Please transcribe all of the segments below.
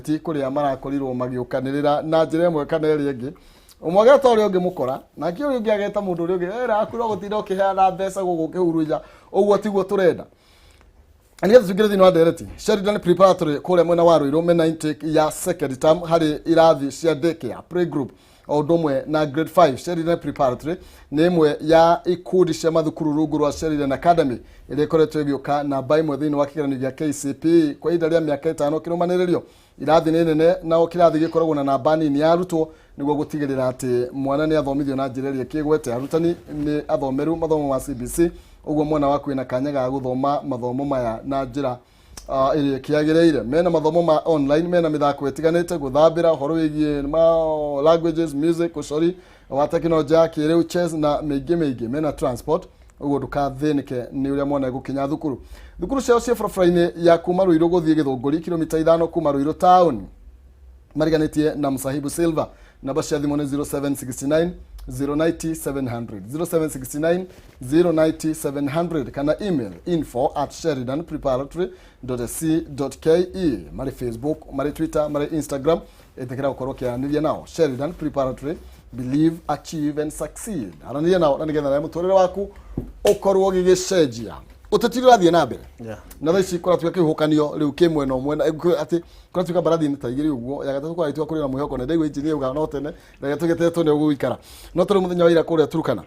ti kuria marakorirwo magiukanirira na njira imwe kana iri ingi umwageta uri ungi mukora na ki uri ungi ageta mundu uri ungi era akura gutinda ukihana mbeca gugu kihuruja uguo tiguo turenda and yet tugire thini wa dereti Sheridan Preparatory kule mwena wa Ruiru mena intake ya second term hari irathi cia daycare pre group o domwe na grade 5 Sheridan Preparatory ni imwe ya ikundi cia mathukuru rungu rwa Sheridan Academy ile ikoretwo igioka na baimwe thini wa kigeranio gya KCPE kwa ihinda ria miaka 5 kirumaniririo irathi nene na okirathi gikoragwo na namba nini ya arutwo niguo gutigirira ati mwana ni athomithio na njira iria kigwete arutani ni athomeru mathomo ma CBC uguo mwana waku ina kanya ga guthoma mathomo maya na njira iria kiagireire mena mathomo ma online mena mithako itiganite guthambira horo wigie ma languages music ucori wa teknolojia kiriu chess na meige mena transport uguo ndukathinike ni uria mwana gukinya thukuru ciao cia barabara-ini ya kuma Ruiru guthie Githunguri kilomita 5 kuma Ruiru town mariganitie na Musahibu Silva namba cia thimu ni 0769 090 700 0769 090 700 kana email info@sheridanpreparatory.ac.ke mari Facebook mari Twitter mari Instagram etekera ukorwo kianiriria nao Sheridan Preparatory believe achieve and succeed arania nao na nigetha muturire waku ukorwo gigicenjia utetiri rathie na mbere na thaici kora tuka kihukanio riu kimwe no mwena ati kora tuka barathi ni taigiri uguo ya gatatu kwa itwa kuri na muhoko na ndegwe injini uga no tene na tugetetwo ni uguikara no turi muthenya wa ira kuria Turukana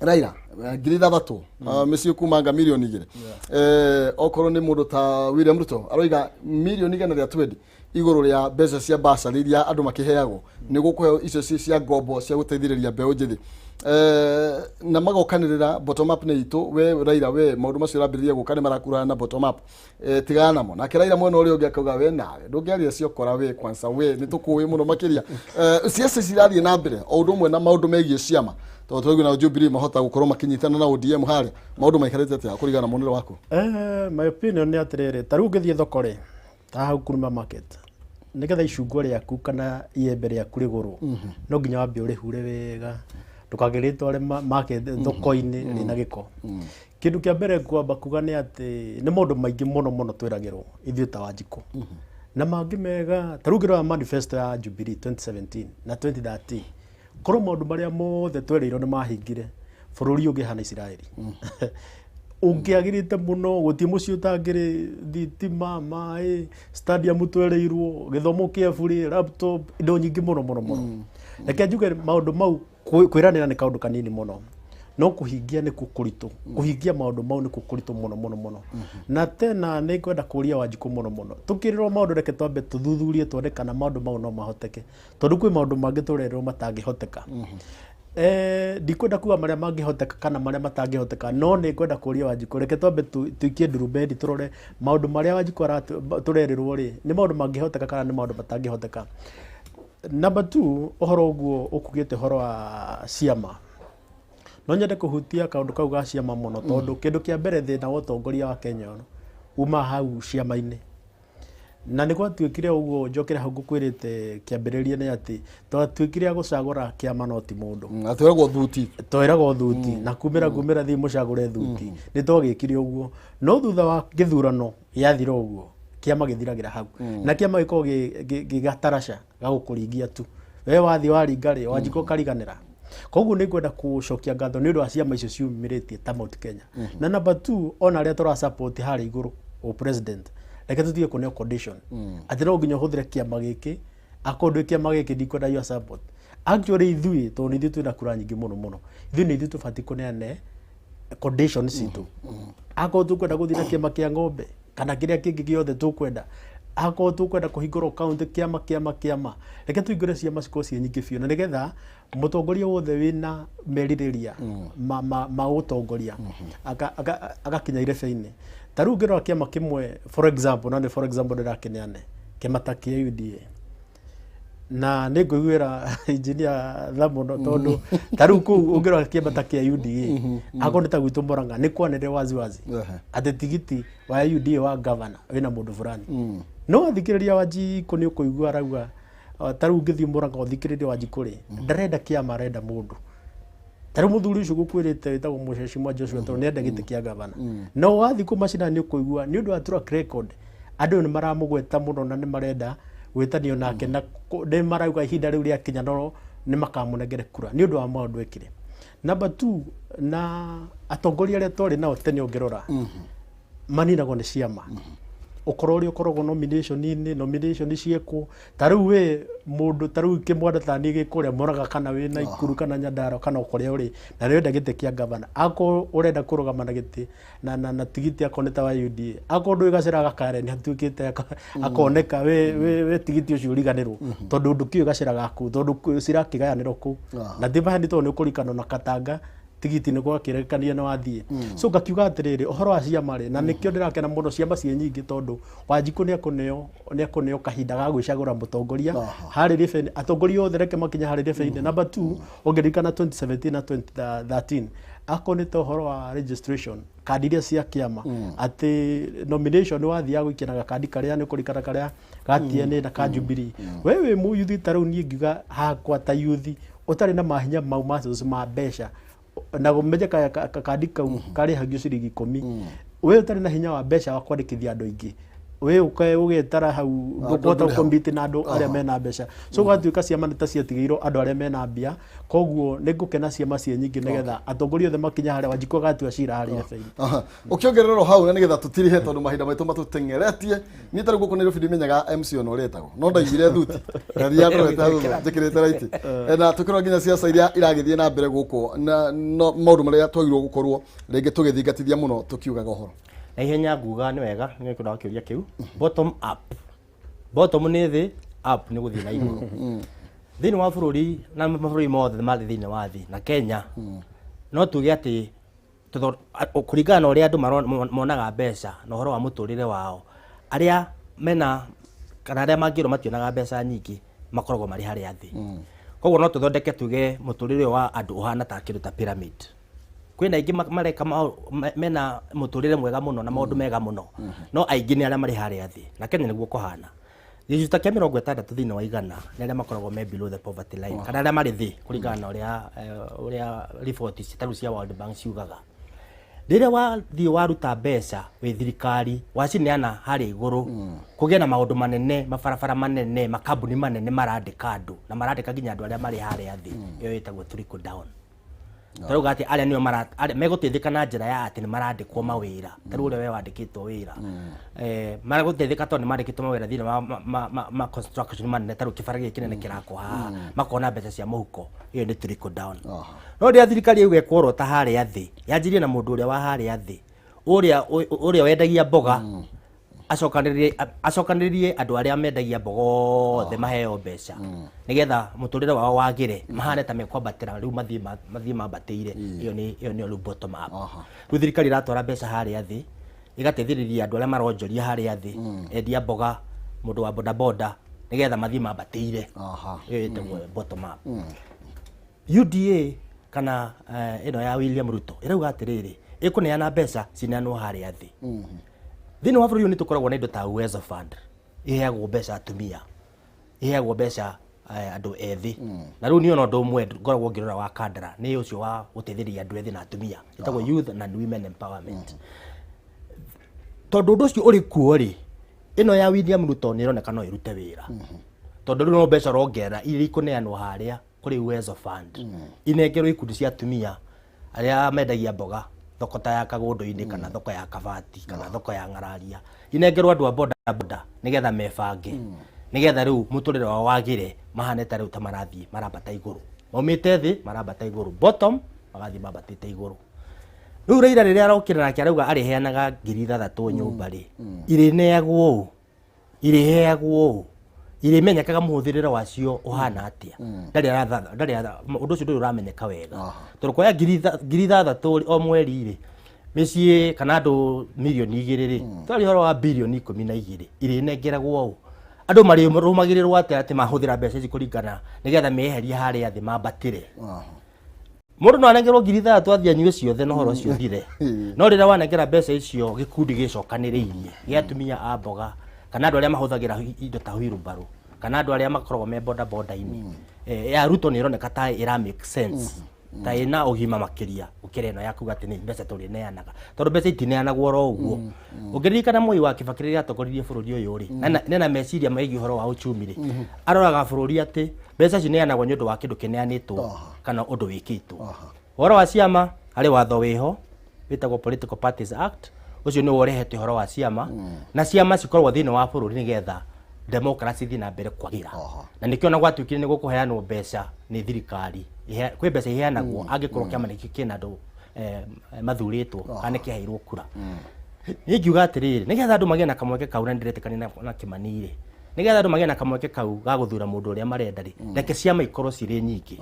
Raila ngiri thathatu meci kumanga milioni 2 okorwo ni mundu ta William Ruto aroiga milioni 120 iguru ria mbeca cia basari iria andu makiheagwo ni gukuheo icio cia ngombo cia guteithiriria mbeu njithi na magokanirira bottom up ni itu we Raila we maundu macio rambiriria gukane marakura na bottom up tigana namo na Raila mwena uri ungi akauga we nawe ndungiaria cio kora we kwanza we ni tukuwi muno makiria ciaca cirathie na mbere o undu mwe na maundu megie ciama twathuguna na Jubilee mahota gukorwo makinyitana na ODM haria maundu maikarite atia kurigana monere wako my opinion ni atiriri taru ngithie thoko ri ta hau kuruma market nigetha icungwa riaku kana iembe riaku riguru no nginya wambe urihure wega tukagiritware market thoko-ini rina giko kindu kia mbere kwamba kuga ni ati ni maundu maingi muno twiragirwo ithuĩ ta Wanjiku na mangi mega taru ngirora manifesto ya Jubilee 2017 na 2013 korwo maundu maria mothe twereirwo ni mahingire bururi ungihana Israeli ungiagirite muno guti mucio utangiri thitima mai stadium twereirwo githomo kia buri laptop indo nyingi muno reke njuge maundu mau kwiranira ni kaundu kanini muno no kuhingia ni kukuritu kuhingia maundu mau ni kukuritu muno na tena ni kwenda kuria Wanjiku muno tukirirwo maundu reke twambe tuthuthurie twone kana maundu mau no mahoteke tondu kwi maundu mangi turerwo matangihoteka ndikwenda kuwa maria mangihoteka kana maria matangihoteka no ni kwenda kuria Wanjiku reke twambe tuikie ndurubendi turore maundu maria Wanjiku turererwo ri ni maundu mangihoteka kana ni maundu matangihoteka. Number 2 ohoro uguo ukugite horo wa ciama no nyende kuhutia kaundu kau ga ciama muno tondu kindu kia mbere thina wa utongoria wa Kenya uma hau ciama-ini na niko twikire uguo njokire hau gukwirite kiambiriria ni ati twikire gucagura kiama no ti mundu atwiragwo thuti na kumira thi mucagure thuti ni twagikire uguo no thutha wa githurano yathira uguo kiama githiragira hau na kiama giko gigataraca gagukuringia tu we wathi waringari Wanjiku kariganira koguo ni kwenda kucokia ngatho ni undu wa ciama icio ciumiritie ta Mount Kenya na number 2 ona aria tura support hari iguru o president reke tutige kuneo condition ati no nginya huthire kiama giki akondu kiama giki ndikwenda yo support actually ithui to ni ithui twina kura nyingi muno ithui ni ithui tubati kuneane conditions itu akondu tukwenda guthira kiama kia ng'ombe kana kiria kingi giothe tukwenda akorwo tukwenda kuhingura account kiama reke tuingure ciama ciko cie nyingi biũ na nigetha mutongoria wothe wina meririria ma utongoria agakinya irebe-ini taru ngirora kiama kimwe for example ndirakineane kimata kia UDA na niguira engineer Thamono tondu taru ku ungirora kiamata kia UDA akoneta gwitu Murang'a ni kwanere wazi ati tigiti wa UDA wa governor wina mundu fulani no athikiriria Wanjiku ni ukuigua arauga taru ngithii Murang'a uthikiriria Wanjiku ri ndarenda kiama arenda mundu taru muthuri ucio gukwirite witagwo Mucheshimwa Joshua tondu ni enda giti kia governor no wathi ku macina ni ukuigua ni undu wa track record andu ni maramugweta muno na ni marenda gwitanio nake na nĩ marauga ihinda rĩu rĩa kinya no nĩ makamũnengere kura nĩ ũndũ wa maũndũ ekire. Number 2 na atongoria arĩa twarĩ nao tene ũngĩrora maninagwo nĩ ciama ukorwo uri ukoragwo nomination ciekwo ta riu we mundu ta riu kimwanda ta ni gikuria moraga kana we na Ikuru kana Nyandarua kana ukoria uri na renda gite kia governor ako urenda kurugama na gite na tigiti akoneta wa UDA ako ndu igacira gakare ni hatukite akoneka we tigiti ucio uriganirwo tondu ndukio gacira gaku tondu cirakigayanirwo ku na ndibahandi to ni kurikana na Katanga tigiti ni gwakirekania na wathie so ngakiuga atiriri uhoro wa ciama ri na nikio ndirakena muno ciama cie nyingi tondu Wanjiku ni akuneo kahinda ga gwicagura mutongoria hari refe atongoria othe reke makinya hari refe. Number 2 ongerikana 2017 na 2013 akonete uhoro wa registration kandi iria cia kiama ati nomination wathia gwikiraga kandi karia ni kurikana karia gatiene na ka Jubilee wewe mu yuthi taru ni ngiga hakwa ta yuthi utari na mahinya mau ma mbeca na gumeje kandi kau kari hagio ciringi 10 we utari na hinya wa mbeca wa kwandikithia andu aingi we ugetara hau ngukota compete na andu aria mena mbeca so gwatuika ciama nita ciatigeirwo andu aria mena mbia koguo ningukena ciama cie nyingi nigetha atongoria othe makinya haria Wanjiku gatua cira haria feini ukiongererwo hau na nigetha tutirihe tondu mahinda maitu matutengeretie ni taru guku ni rubi menyaga MC ono retagwo no ndaigire thuti gathia korete hau njikirite raiti na tukirwo nginya ciaca iria iragithie na mbere guku na maundu maria twagirwo gukorwo ringi tugithingatithia muno tukiugaga uhoro na ihenya nguga ni wega ni kundaga kiuria kiu bottom up bottom ni thi up ni guthii na iguru thini wa bururi na maburi mothe mali thini wa thi na Kenya no tuge ati kuringana na uria andu monaga mbeca na uhoro wa muturire wao aria mena kana aria mangiro mationaga mbeca nyingi makoragwo mari haria thi koguo no tuthondeke tuge muturire wa andu uhana ta kindu ta pyramid kwina ingi mareka mena muturire mwega muno na maundu mega muno no aingi ni aria mari haria thi na Kenya niguo kuhana gicunjĩ kia 60 thini wa igana ni aria makoragwo me below the poverty line kana aria mari thi kuringana na uria report citaru cia World Bank ciugaga riria wathii waruta mbeca wi thirikari wacineana hari iguru kugia na maundu manene mabarabara manene makambuni manene marandika andu na marandika nginya andu aria mari haria thi iyo itagwo trickle down taruga ati aria nio megutetheka na njira ya ati ni marandikwo mawira taru ule we wandikitwo wira maragutetheka to ni marandikitwo mawira thina ma construction manene taru kibara kinene kirako ha makona mbeca cia muhuko iyo ni trickle down no ria thirikari iwe kworo ta haria thi yanjirie na mundu uria wa haria thi uria wendagia mboga acokanirie andu aria mendagia mboga othe maheo mbeca nigetha muturire wao wagire mahane ta mekwambatira riu mathii mambatire iyo ni bottom up riu thirikari iratwara mbeca haria thi igateithiriria andu aria maronjoria haria thi endia mboga mundu wa bodaboda nigetha mathii mambatire iyo itagwo bottom up UDA kana ino ya William Ruto irauga atiriri ikuneana mbeca cineanwo haria thi thini wa bururi ni tukoragwo na indo ta Uwezo Fund iheagwo mbeca atumia iheagwo mbeca andu ethi na riu ni ono ndo mwe ngoragwo ngirora wa Kandara ni ucio wa guteithĩrĩria andu ethi na atumia itagwo Youth and Women Empowerment tondu ndu ucio uri kuo ri ino ya William Ruto ni ironeka no irute wira tondu riu no mbeca rongerera iria ikuneanwo haria kuri Uwezo Fund inengerwo ikundi cia atumia aria mendagia mboga thoko ta ya Kagundu-ini kana thoko ya Kabati kana thoko ya Ng'araria inengerwo andu a boda boda nigetha mebange nigetha riu muturire wao wagire mahane ta riu ta marathii marambata iguru maumite thi marambata iguru bottom magathii mambatite iguru riu Raila riria arokira nake arauga ariheanaga 6,000 nyumba ri irineagwo irimenyekaga muhuthirire wacio uhana atia ndari undu ucio uramenyeka wega tondu kwa 6,000 o mweri ri micii kana andu milioni 2 ri twari horo wa bilioni 12 irinengeragwo andu mari rumagirirwo ati mahuthira mbeca ici kuringana nigetha meheria haria thi mambatire mundu no anengerwo 6,000 athia nyue ciothe no horo cio thire no rira wanengera mbeca icio gikundi gicokaniriirie giatumia a mboga kana andu aria mahuthagira indo ta wheelbarrow kana andu aria makoragwo me boda boda ini ya Ruto ni ironeka ta ira make sense ta ina ugima makiria ukirena yaku gati ni mbeca turi neanaga tondu mbeca itineanagwo ro uguo ungiririkana Moi wa Kibaki riria atongoririe bururi uyu ri nena meciria maigi horo wa uchumi ri aroraga bururi ati mbeca cineanagwo ni undu wa kindu kineanitwo kana undu wikitwo horo wa ciama ari watho wiho witagwo Political Parties Act ucio ni urehete horo wa ciama na ciama cikorwo thini wa bururi nigetha democracy thina mbere kwagira na nikio na gwatuikire ni gukuheanwo mbeca ni thirikari kwi mbeca iheanagwo angikorwo kiama niki kina andu mathuritwo kana kiheirwo kura ningiuga atiriri nigetha andu magena kamweke kau na ndiretikania na Kimani ri nigetha andu magena kamweke kau ga guthura mundu uria marenda ri reke ciama ikorwo ciri nyingi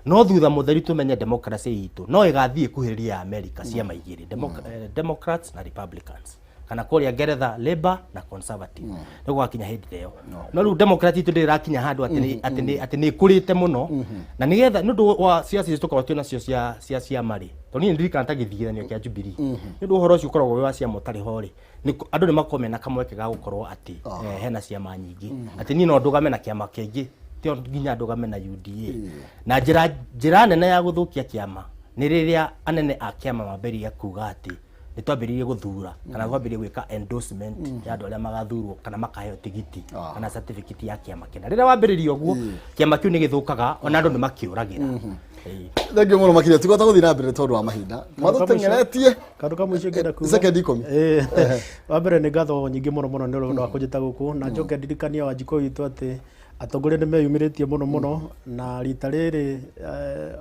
no thutha mutheri tumenye democracy itu no igathie kuhiriria America ciama igiri Democrats na Republicans kana kuria Ngeretha Labour na Conservative niguo gakinya hindi leo no riu Democrat itu ndirakinya handu ati ni kurite muno na nigetha nundu wa siasa tukorwo tuna cio cia ciama ri to ni ndirikana ta githigithanio kia Jubilee nundu uhoro ucio ukoragwo wi wa ciama utari ho ri andu ni makomena kamweke ga gukorwo ati hena ciama nyingi ati ni no ndugame na kiama kingi tio nginya ndugame na UDA na njira nene ya guthukia kiama ni riria anene a kiama mamberia kuga ati ni twambiririe guthura kana twambiririe gwika endorsement ya andu aria magathurwo kana makaheo tigiti kana certificate ya kiama kina riria wambiririe uguo kiama kiu ni githukaga ona andu ni makiuragira thengio muno makiria tigota guthii na mbere tondu wa mahinda matuteng'eretie kandu kamwe ngenda kuga second 10 wa mbere ni ngatho nyingi muno ni undu wa kunjita guku na njoke ndirikania Wanjikũ witu ati atongoria ni meyumiritie muno na rita riri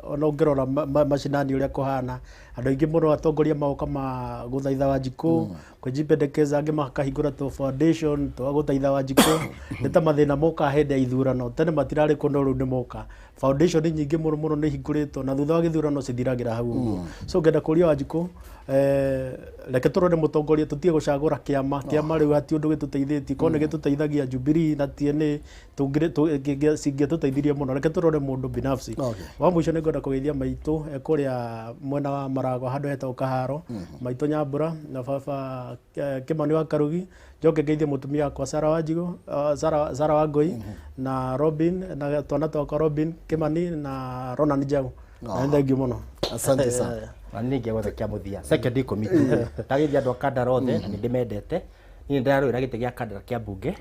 ona ngirora macinani uria kuhana andu aingi muno atongoria mauka ma guthaitha Wanjikũ kujipendekeza angi makahingura to foundation to guthaitha Wanjikũ nita mathina moka hende ithurano tene matirari kuno ru ni moka foundation nyingi muno ni hinguritwo na thutha wa githurano cithiragira hau so ngenda kuria Wanjikũ reke turone mutongoria tutie gucagura kiama riu hati undu gituteithitie kone gituteithagia Jubilee na TNA singetuteithirie muno reke turone mundu binafsi wa mwisho ni ngenda kugeithia maitu kuria mwena wa Marago handu hetwo Kaharo maitu Nyambura na baba Kimani wa Karugi njoke ngeithie mutumia wakwa Sarah Wanjigũ Sarah Wangui na Robin na twana twakwa Robin Kimani na Ronan Njau na thengiũ muno asante sana na ningi gwetha kia muthia second committee tagithia andu akandara othe na ndimendete ni ndararwira gite gia kandara kia bunge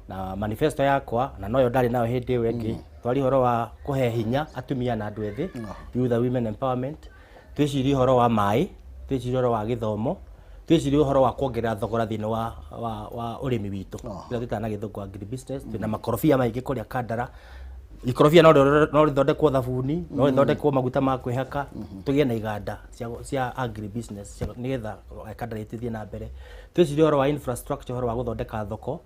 na manifesto yakwa na noyo ndari nayo hindi iyo ingi twari horo wa kuhe hinya atumia na andu ethi youth women empowerment twiciri horo wa mai twiciri horo wa githomo twiciri horo wa kuongerera thogora thini wa urimi witu ila tutana githungu agribusiness na makorofia maingi kuria kandara ikorofia no rithondekwo thabuni no rithondekwo maguta ma kwihaka tugie na iganda cia agribusiness nigetha kandara itithie na mbere twiciri horo wa infrastructure horo wa guthondeka thoko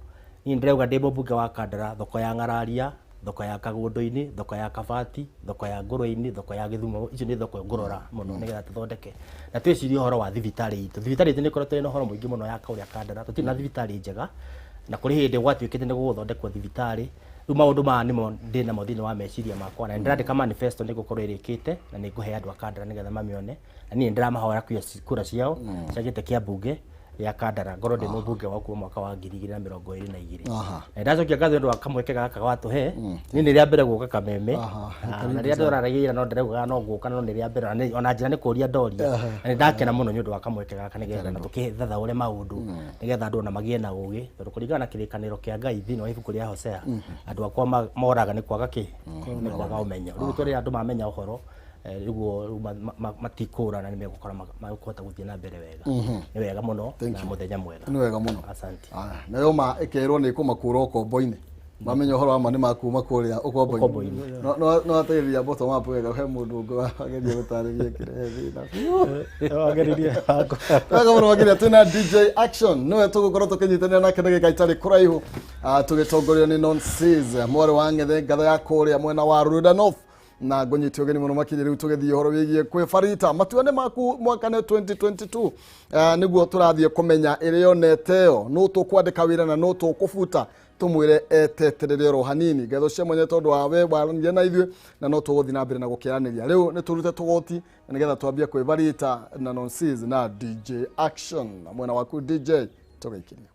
ni ndireuga ndimo bunge wa kandara thoko ya Ng'araria thoko ya Kagundu-ini thoko ya Kabati thoko ya Ngũrwe-ini thoko ya Githumo icio ni thoko ngurora muno nigetha tuthondeke na twiciri horo wa thibitari itu ni koretwo ina horo muingi muno ya kauria kandara tutina na thibitari njega na kuri hindi gwatuikite ni guthondekwo thibitari riu maundu ma nimo ndina mo thini wa meciria makwa na ndirandika manifesto ni gukorwo irikite na ni nguhe andu akandara nigetha mamione na ni ndiramahora kura ciao ciagite kia bunge ya kandara ngoro ndi mubunge wa kuuma mwaka wa 2022 na ndacokia ngatho ndu akamweke gaka gwatuhe ni ria mbere guka Kameme na ria ndoraragira no ndireuga no guka no ni ria mbere ona njira ni kuria ndoria na ni ndakena muno ni undu akamweke gaka nigetha na tukithatha ure maundu nigetha andu na magie na ugi tondu kuringana na kirikaniro kia Ngai thini wa ibuku ria Hosea andu akwa moraga ni kwaga ni kwaga umenyo riu turi andu mamenya uhoro riguo matikura na nimegukora makuhota guthie na mbere wega ni wega muno na muthenya mwega ni wega muno asante na yo ma ekerwo ni kumakura ukombo-ini mamenya uhoro ama ni makuma kuria ukombo-ini no ateithia bottom up wega he mundu ngo ageria gutariria kirethina ageriria wega muno wageria tena DJ Action no tugukorwo tukinyitania nake ndagika itari kuraihu tugitongorio ni Nonsies mwari wa Ng'ethe ngatho ya kuria mwena wa Runda North na ngonyitio geni muno makiri riu tugethie horo wigie kwifarita matuane maku mwaka 2022 niguo turathie kumenya irioneteo no tukwandika wira na no tukufuta tumwire eteterere ro hanini ngetho cia mwenye tondu wa we warangie na ithue na no tuguthi na mbere na gukiraniria riu ni turute tugoti nigetha twambie kwifarita na Nonsies na DJ Action na mwena waku DJ tugaikiria